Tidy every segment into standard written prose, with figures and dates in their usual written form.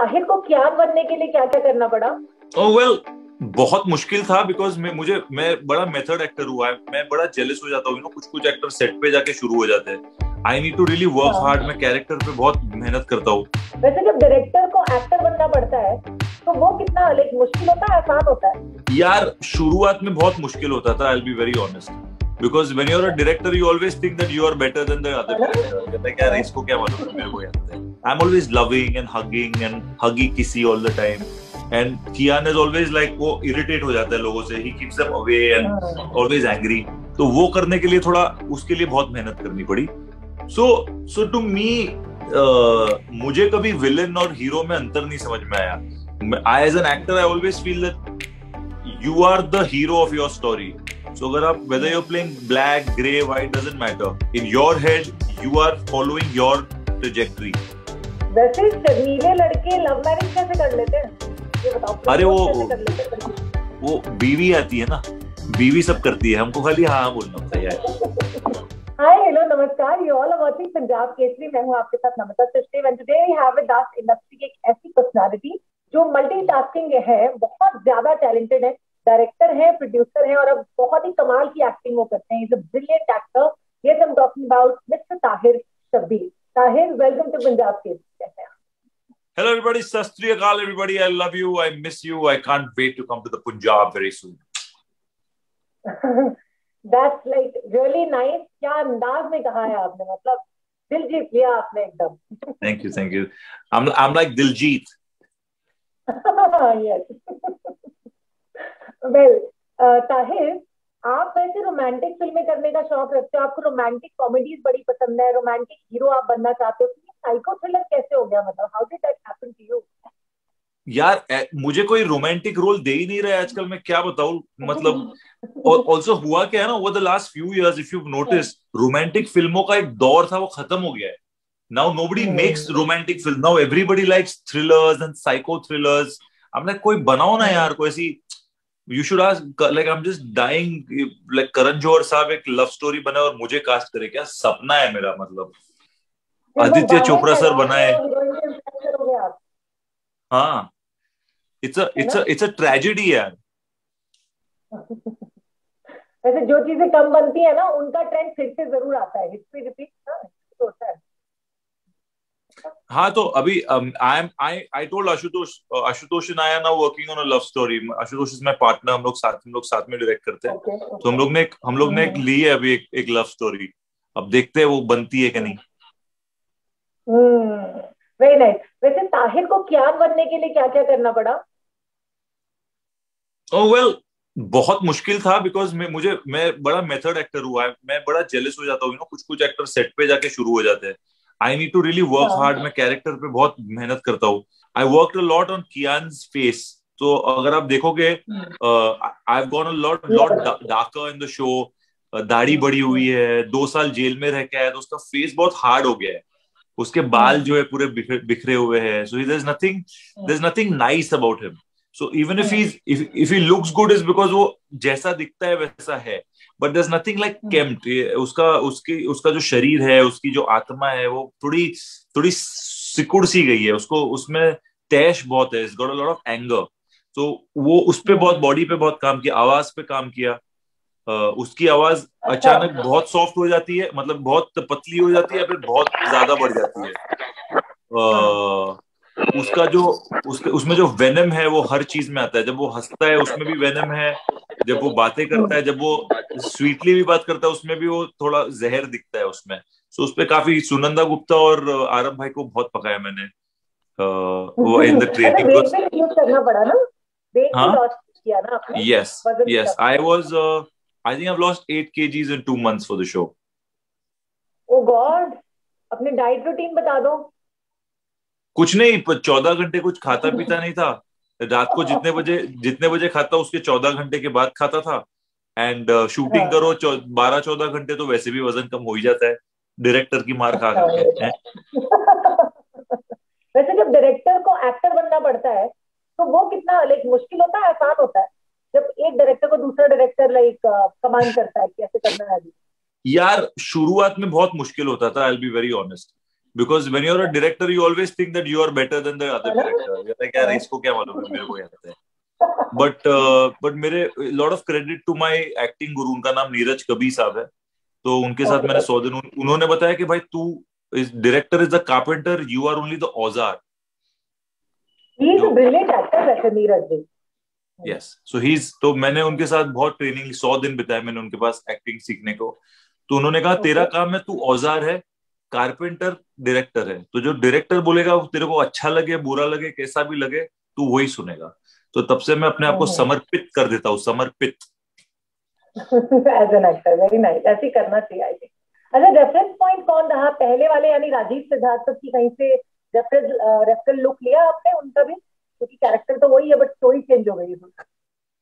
ताहिर को कियान बनने के लिए क्या क्या करना पड़ा? ओह वेल, बहुत मुश्किल था बिकॉज मैं बड़ा मेथड एक्टर हुआ है। मैं बड़ा जेलस हो जाता हूँ, कुछ कुछ एक्टर सेट पे जाके शुरू हो जाते हैं। I need to really work hard. मैं कैरेक्टर पे बहुत मेहनत करता हूँ। वैसे जब डायरेक्टर को एक्टर बनना पड़ता है तो वो कितना मुश्किल होता है, आसान होता है? यार शुरुआत में बहुत मुश्किल होता था, I will be very honest, because when you are a director you always think that you are better than the other director. कहता है यार इसको क्या मालूम, मेरे को आता है। I am always loving and huggy kissy all the time. And Kiaan is always like, वो इरिटेट हो जाता है लोगों से, he keeps them away and always angry. तो वो करने के लिए थोड़ा उसके लिए बहुत मेहनत करनी पड़ी। सो टू मी मुझे कभी विलेन और हीरो में अंतर नहीं समझ में आया। I as an actor I always feel that you are the hero of your story. So अगर आप whether you're playing black, grey, white, doesn't matter. In your head, you are following your trajectory. वैसे शर्मीले लड़के love marriage कैसे कर लेते हैं, ये बताओ? अरे वो बीवी आती है ना, बीवी सब करती है, हमको खाली हाँ बोलना होता है यार। हाय हेलो नमस्कार, you all are watching Punjab Kesari. मैं हूँ आपके साथ Namita Sachdev and today we have with us industry की एक ऐसी पर्सनालिटी जो मल्टीटास्किंग है, बहुत ज्यादा टैलेंटेड है, डायरेक्टर है, प्रोड्यूसर है और अब बहुत ही कमाल की एक्टिंग वो करते हैं। Is a brilliant actor. Yes, I am talking about mister Tahir Shabbir. Tahir, welcome to Punjab Kesari. कैसे हैं? Hello everybody, Sat Sri Akal everybody. I love you, I miss you, I can't wait to come to the Punjab very soon. That's like really nice. क्या अंदाज में कहा है आपने, मतलब दिल जीत लिया आपने एकदम। Thank you. I'm like Diljit. Yes. Well, Tahir, आप वैसे रोमांटिक फिल्में करने का शौक रखते हो, आपको रोमांटिक कॉमेडीज बड़ी पसंद है, रोमांटिक हीरो आप बनना चाहते हो। साइको थ्रिलर कैसे हो गया, मतलब how did that happen to you? यार मुझे कोई रोमांटिक रोल दे ही नहीं रहा है आजकल, मैं क्या बताऊं। मतलब ऑल्सो हुआ क्या है ना, over the last few years if you notice, romantic फिल्मों का एक दौर था वो खत्म हो गया है। Now nobody makes romantic film, now everybody likes thrillers and psycho thrillers. अब लाइक कोई बनाओ ना यार, कोई ऐसी, you should ask, like I am just dying, like Karan Johar साहब एक लव स्टोरी बनाए और मुझे कास्ट करे, क्या सपना है मेरा। मतलब आदित्य चोपड़ा सर बनाए। हाँ, इट्स अ ट्रेजेडी यार। वैसे जो चीजें कम बनती है ना, उनका ट्रेंड फिर से जरूर आता है, हिस्ट्री रिपीट होता है। हाँ, तो अभी I told Ashutosh and I R now working on a love story. Ashutosh is my partner, हम लोग साथ में डायरेक्ट करते हैं। तो हम लोग ने एक ली है अभी एक लव स्टोरी। अब देखते हैं वो बनती है कि नहीं। Very nice. वैसे ताहिर को कियान बनने के लिए क्या क्या करना पड़ा? ओह वेल, बहुत मुश्किल था बिकॉज मैं बड़ा मेथड एक्टर हुआ है। मैं बड़ा जेलस हो जाता हूँ, कुछ कुछ एक्टर सेट पे जाके शुरू हो जाते हैं। I need to really work hard. मैं कैरेक्टर पे बहुत मेहनत करता हूँ। I worked a lot on Kian's face. तो अगर आप देखोगे, I have gone a lot darker in the show. दाढ़ी बड़ी हुई है, 2 साल जेल में रह के आया, तो उसका फेस बहुत हार्ड हो गया है। उसके बाल जो है पूरे बिखरे हुए हैं। So there is nothing nice about him. So even if he looks good is because वो जैसा दिखता है वैसा है, but there's nothing like kempt। उसका जो शरीर है, उसकी जो आत्मा है, वो थोड़ी सिकुड़ सी गई है। उसको उसमें तैश बहुत है, it's got a lot of anger। तो वो उस पे बहुत, बॉडी पे बहुत काम किया, आवाज पे काम किया। उसकी आवाज अचानक बहुत सॉफ्ट हो जाती है, मतलब बहुत पतली हो जाती है, फिर बहुत ज्यादा बढ़ जाती है। उसमें जो वेनम है वो हर चीज में आता है। जब वो हंसता है उसमें भी वेनम है, जब वो बातें करता है, जब वो स्वीटली भी बात करता है उसमें भी वो थोड़ा जहर दिखता है उसमें। सो उस पे काफी सुनंदा गुप्ता और आरब भाई को बहुत पकाया मैंने वो इन द ट्रेनिंग। वेट भी रिड्यूस करना पड़ा ना, वेट भी हाँ, लॉस किया ना आपने? Yes I think I lost 8 kgs in 2 months for the show। Oh god, अपनी डाइट रूटीन बता दो। कुछ नहीं, 14 घंटे कुछ खाता पीता नहीं था। रात को जितने बजे खाता उसके 14 घंटे के बाद खाता था। एंड शूटिंग करो 12-14 घंटे तो वैसे भी वजन कम हो ही जाता है, डायरेक्टर की मार खा करके। वैसे जब डायरेक्टर को एक्टर बनना पड़ता है तो वो कितना मुश्किल होता है, आसान होता है, जब एक डायरेक्टर को दूसरा डायरेक्टर कमांड करता है कैसे करना है? यार शुरुआत में बहुत मुश्किल होता था, I will be very honest, because when you're a director you always think that you are better than the other director. You're like यार इसको क्या मालूम है, मेरे को ये आता है. But मेरे lot of credit to my acting guru, उनका नाम नीरज कबीर साहब है. तो उनके साथ मैंने 100 दिन, उन्होंने बताया कि भाई तू director is the carpenter, you are only the औजार. He is a brilliant actor, वैसे नीरज जी. Yes, so तो मैंने उनके साथ बहुत ट्रेनिंग, 100 दिन बिताए मैंने उनके पास एक्टिंग सीखने को. तो उन्होंने कहा तेरा काम है, तू औजार है, कारपेंटर डायरेक्टर है. तो जो डायरेक्टर बोलेगा तेरे को अच्छा लगे बुरा लगे कैसा भी लगे तू वही सुनेगा. तो तब से मैं अपने आप को समर्पित कर देता हूँ, समर्पित. As an actor, very nice. ऐसे करना चाहिए आई थिंक. अच्छा, रेफरेंस पॉइंट कौन रहा पहले वाले, यानी राजीव सिद्धार्थ की कहीं से रेफरल लुक लिया आपने उनका भी, क्योंकि कैरेक्टर तो वही है बट स्टोरी चेंज हो गई.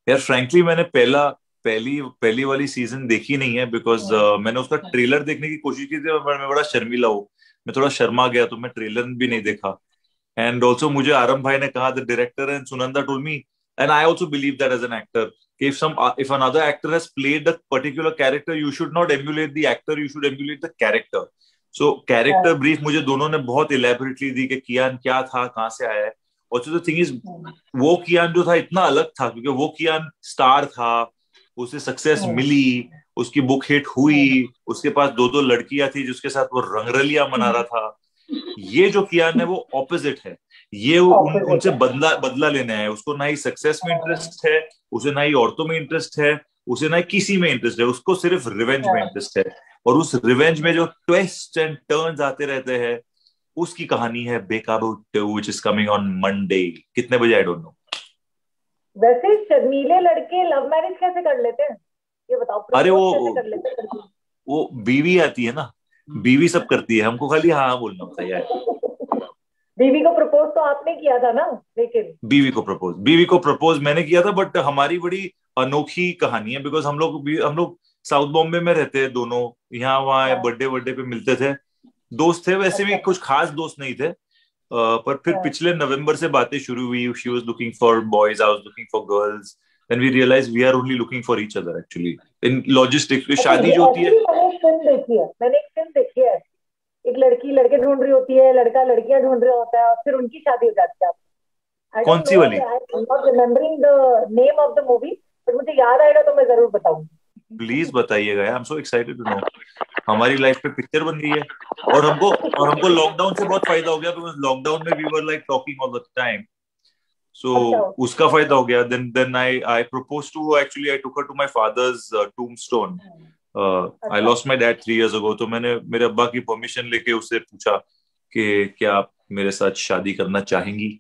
यार फ्रैंकली मैंने पहली वाली सीजन देखी नहीं है, बिकॉज मैंने उसका ट्रेलर देखने की कोशिश की थी, मैं बड़ा शर्मीला हूँ, मैं थोड़ा शर्मा गया, तो मैं ट्रेलर भी नहीं देखा. एंड ऑल्सो मुझे आरम भाई ने कहा, the director and Sunanda told me, and I also believe that as an actor, if another actor has played a particular character, you should not emulate the actor, you should emulate the character. So character brief मुझे दोनों ने बहुत elaborately दी कि कियान क्या था, कहाँ से आया है. और the thing is, वो कियान जो था इतना अलग था, क्योंकि वो कियान स्टार था, उसे सक्सेस मिली, उसकी बुक हिट हुई, उसके पास 2 लड़कियां थी जिसके साथ वो रंगरलिया मना रहा था. ये जो कियान है वो ऑपोजिट है. ये उनसे बदला लेना है उसको. ना ही सक्सेस में इंटरेस्ट है उसे, ना ही औरतों में इंटरेस्ट है उसे, ना ही किसी में इंटरेस्ट है उसको, सिर्फ रिवेंज में इंटरेस्ट है. और उस रिवेंज में जो ट्विस्ट एंड टर्न्स आते रहते हैं, उसकी कहानी है बेकाबू 2, which is coming on Monday. कितने बजे आई डोंट नो. वैसे शर्मीले लड़के लव मैरिज कैसे कर लेते हैं ये बताओ. अरे वो बीवी आती है ना, बीवी सब करती है, हमको खाली हाँ बोलना होता है यार. बीवी को प्रपोज तो आपने किया था ना, लेकिन बीवी को प्रपोज मैंने किया था, बट हमारी बड़ी अनोखी कहानी है, बिकॉज हम लोग साउथ बॉम्बे में रहते हैं दोनों, यहाँ वहाँ बर्थडे पे मिलते थे, दोस्त थे वैसे भी, कुछ खास दोस्त नहीं थे. पर फिर पिछले नवंबर से बातें शुरू हुई. She was looking for boys, I was looking for girls, then we realize we are only looking for each other actually in logistics. शादी जो होती है, मैंने एक फिल्म देखी है, एक लड़की लड़के ढूंढ रही होती है, लड़का लड़कियां ढूंढ रहा होता है, और फिर उनकी शादी हो जाती है. कौन सी वाली? I am not remembering the name of the movie, but मुझे याद आएगा तो मैं जरूर बताऊंगी. प्लीज बताइएगा, I am so excited to know. हमारी लाइफ पे पिक्चर बन गई है, और हमको लॉकडाउन से बहुत फायदा हो गया, बिकॉज़ लॉकडाउन में we were like talking all the time. So उसका फायदा हो गया. Then I propose to, actually I took her to my father's tombstone. I lost my dad 3 years ago. तो मैंने मेरे अब्बा की परमिशन लेके उससे पूछा कि क्या आप मेरे साथ शादी करना चाहेंगी.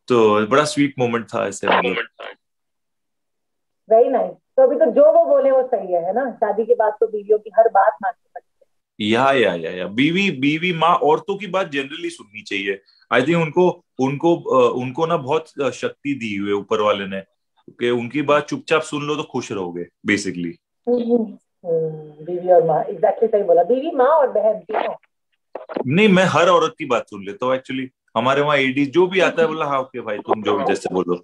तो बड़ा स्वीट मोमेंट था ऐसे. Very nice. तो अभी तो जो वो बोले वो सही है ना, शादी के बाद तो बीवियों की हर बात माननी पड़ती है. या बीवी माँ, औरतों की बात जनरली सुननी चाहिए. आई थिंक उनको ना बहुत शक्ति दी हुई है ऊपर वाले ने, कि उनकी बात चुपचाप सुन लो तो खुश रहोगे बेसिकली. बीवी और माँ, एग्जैक्टली सही बोला. बीवी, माँ और बहन तीनों. नहीं, मैं हर औरत की बात सुन लेता हूँ एक्चुअली. हमारे वहाँ एडी जो भी आता है बोला हाँ ओके भाई तुम जो भी जैसे बोलो.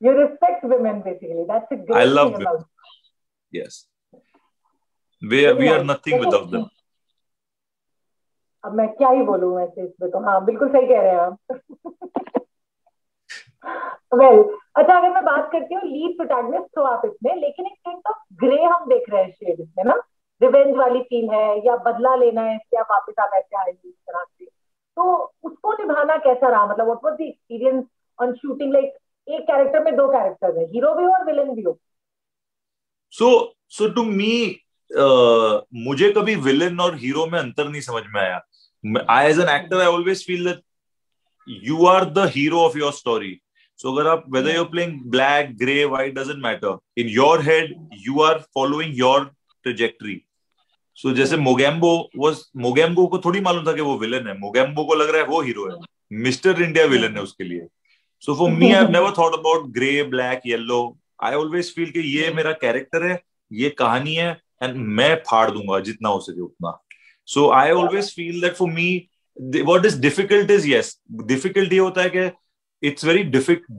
You respect women basically. That's a great I love thing about women. Yes. We are nothing without them. अब मैं क्या ही बोलूं वैसे इसमें, तो हाँ बिल्कुल सही कह रहे हैं आप. अच्छा, अगर मैं बात करती हूँ लीड प्रोटैगनिस्ट तो आप इसमें, लेकिन एक सेंस ऑफ ग्रे हम देख रहे हैं शेड इसमें ना. रिवेंज वाली फील है, या बदला लेना है, या वापस आप ऐसे आएंगे इस तरह से. तो उसको निभाना कैसा रहा, मतलब what was the experience on shooting? Like एक कैरेक्टर में 2 कैरेक्टर्स है, हीरो भी हो और विलेन भी हो. सो टू मी, मुझे कभी विलेन और हीरो में अंतर नहीं समझ में आया. As an actor I always feel that you are the hero of your story. So अगर आप, whether you are playing black, grey, white, doesn't matter, in your head you are following your trajectory. So जैसे मोगेम्बो को थोड़ी मालूम था कि वो villain है. मोगेम्बो को लग रहा है वो हीरो है. मिस्टर इंडिया विलेन है उसके लिए. So for me, I've never thought about grey, black, yellow. I always feel कि ये मेरा कैरेक्टर है, ये कहानी है, and मैं फाड़ दूंगा जितना हो सके उतना. So I always feel that for me, what is difficult is, yes, difficult ये होता है कि it's very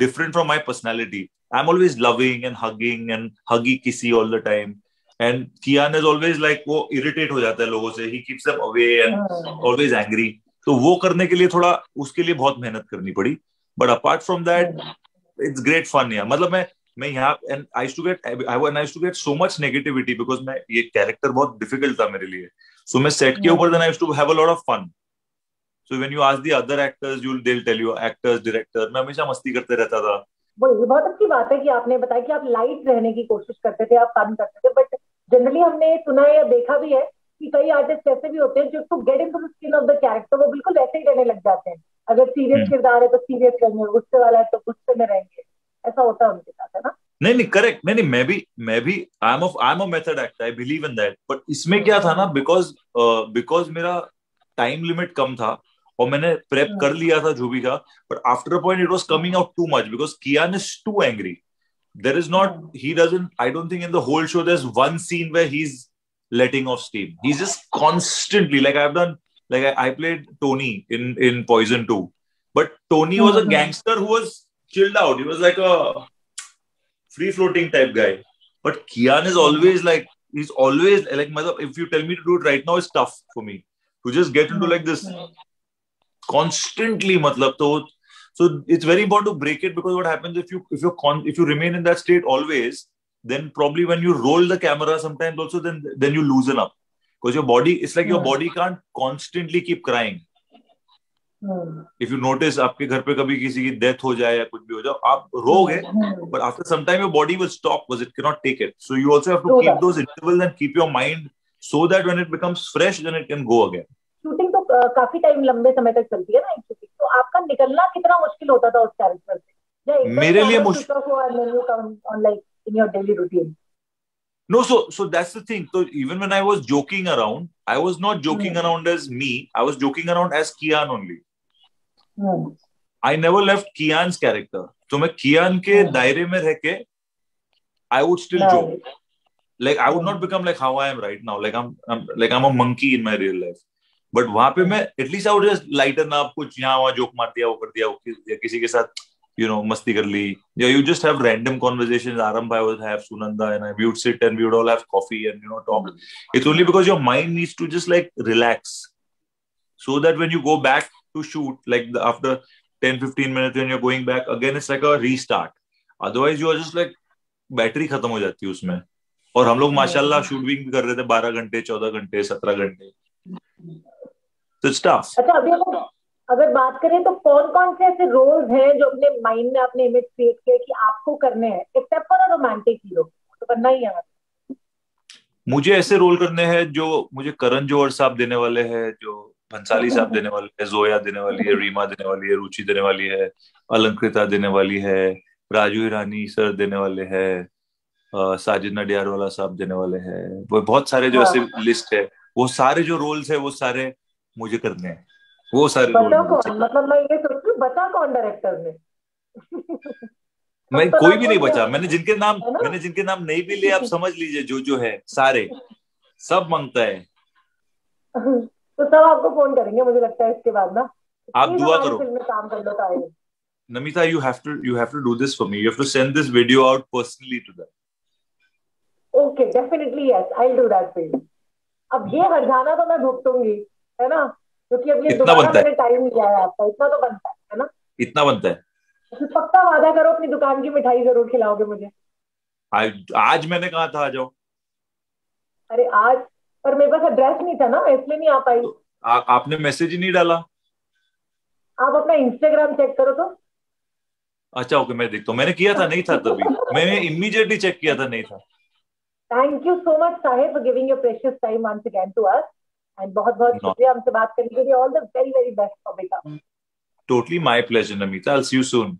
different from my personality. I'm always loving and hugging and huggy kissy all the time. And Kiaan is always like वो irritate हो जाता है लोगों से, he keeps them away and always angry. तो वो करने के लिए थोड़ा उसके लिए बहुत मेहनत करनी पड़ी. But apart from that it's great fun यार. मतलब मैं यहाँ and I used to get so much negativity because मैं ये कैरेक्टर बहुत डिफिकल्ट था मेरे लिए. सो मैं सेट के ऊपर then I used to have a lot of fun. So when you ask the other actors they will tell you actors director, मैं हमेशा मस्ती करते रहता था. वही बहुत अच्छी बात है कि आपने बताया कि आप लाइट रहने की कोशिश करते थे, आप फन करते थे. बट जनरली हमने सुना है या देखा भी है कि कई आर्टिस्ट ऐसे भी होते हैं जो to get into the skin of the character वो बिल्कुल वैसे ही रहने लग जाते हैं. अगर सीरियस किरदार है तो सीरियस रहेंगे, गुस्से वाला है तो गुस्से में रहेंगे. ऐसा होता है उनके साथ, है ना? नहीं करेक्ट. नहीं मैं भी I am a method actor, I believe in that. But इसमें क्या था ना, बिकॉज मेरा टाइम लिमिट कम था और मैंने प्रेप कर लिया था जो भी था. But after a point it was coming out too much because Kiaan is too angry. There is not, he doesn't, I don't think in the whole show there's one scene where he's letting off steam. He's just constantly, like I've done, like I played Tony in Poison 2. But Tony was a gangster who was chilled out. He was like a free floating type guy. But Kian is always like, he's always like, if you tell me to do it right now, it's tough for me to just get into like this constantly, so it's very important to break it, because what happens if you remain in that state always, then probably when you roll the camera sometimes also then you loosen up, because your body, it's like your body can't constantly keep crying. If you notice आपके घर पे कभी किसी की death हो जाए या कुछ भी हो जाए, आप रोगे, but after some time your body will stop because it cannot take it. So you also have to keep those intervals and keep your mind so that when it becomes fresh then it can go again. Shooting तो काफी time, लंबे समय तक चलती है ना एक shooting. तो आपका निकलना कितना मुश्किल होता था उस कैरेक्टर से? मेरे लिए मुश्किल in your daily routine? No, so that's the thing. So even when I was joking around, I was not joking around as me. I was joking around as Kian only. I never left Kian's character. So मैं Kian के दायरे में रह के, I would still joke. Like I would not become like how I am right now. Like I'm a monkey in my real life. But वहां पे मैं at least I would just lighten up, कुछ यहाँ वहां जोक मार दिया, वो कर दिया, या किसी के साथ मस्ती कर ली, या you just have random conversations. Aarambh I would have Sunanda and we would sit and we would all have coffee and talk. It's only because your mind needs to just like relax, so that when you go back to shoot, like after 10-15 minutes when you're going back again, it's like a restart. Otherwise you are just like battery खत्म हो जाती है उसमें. और हम लोग माशाल्लाह shoot भी कर रहे थे 12 घंटे, 14 घंटे, 17 घंटे. अच्छा, अभी अगर बात करें तो कौन से ऐसे रोल्स हैं जो अपने माइंड में आपने इमेज क्रिएट किया कि आपको करने हैं, except for a romantic hero तो करना ही है? मुझे ऐसे रोल करने हैं जो मुझे करण जौहर साहब देने वाले हैं, जो भंसाली साहब देने वाले हैं, जोया देने वाली है, रीमा देने वाली है, रुचि देने वाली है, अलंकृता देने वाली है, राजू ईरानी सर देने वाले हैं, साजिद नडियाडवाला साहब देने वाले हैं. वो बहुत सारे जो ऐसे लिस्ट है, वो सारे जो रोल्स है वो सारे मुझे करने हैं. वो सारे रोल मतलब मैं ये सोच रही हूँ, बचा कौन डायरेक्टर में? मैं कोई भी नहीं बचा. मैंने जिनके नाम नहीं भी लिए, आप समझ लीजिए जो है सारे सब मांगता है. तो सब आपको फोन करेंगे मुझे लगता है इसके बाद ना. आप दुआ करो. फिल्म में काम कर लो तो Namita, you have to do this for me. You have to send this video out personally to them. Okay, definitely yes, I'll do that for you. अब ये हरजाना तो मैं भुगतूंगी, है ना, क्योंकि अब ये दोबारा मैंने टाइम लिया है आपका. इतना तो बनता है ना? इतना बनता है. पक्का वादा करो अपनी दुकान की मिठाई जरूर खिलाओगे मुझे. आज मैंने कहा था आ जाओ. अरे आज, पर मेरे पास एड्रेस नहीं था ना, इसलिए नहीं आ पाई. तो आपने मैसेज ही नहीं डाला. आप अपना इंस्टाग्राम चेक करो तो. अच्छा ओके, मैं देखता हूँ. मैंने किया था, नहीं था तभी. मैंने इमीडिएटली चेक किया था, नहीं था. Thank you so much Sahib for giving your precious time once again to us, and बहुत बहुत शुक्रिया हमसे बात करने के लिए. All the very very best for बेटा. Totally my pleasure, Namita. I'll see you soon.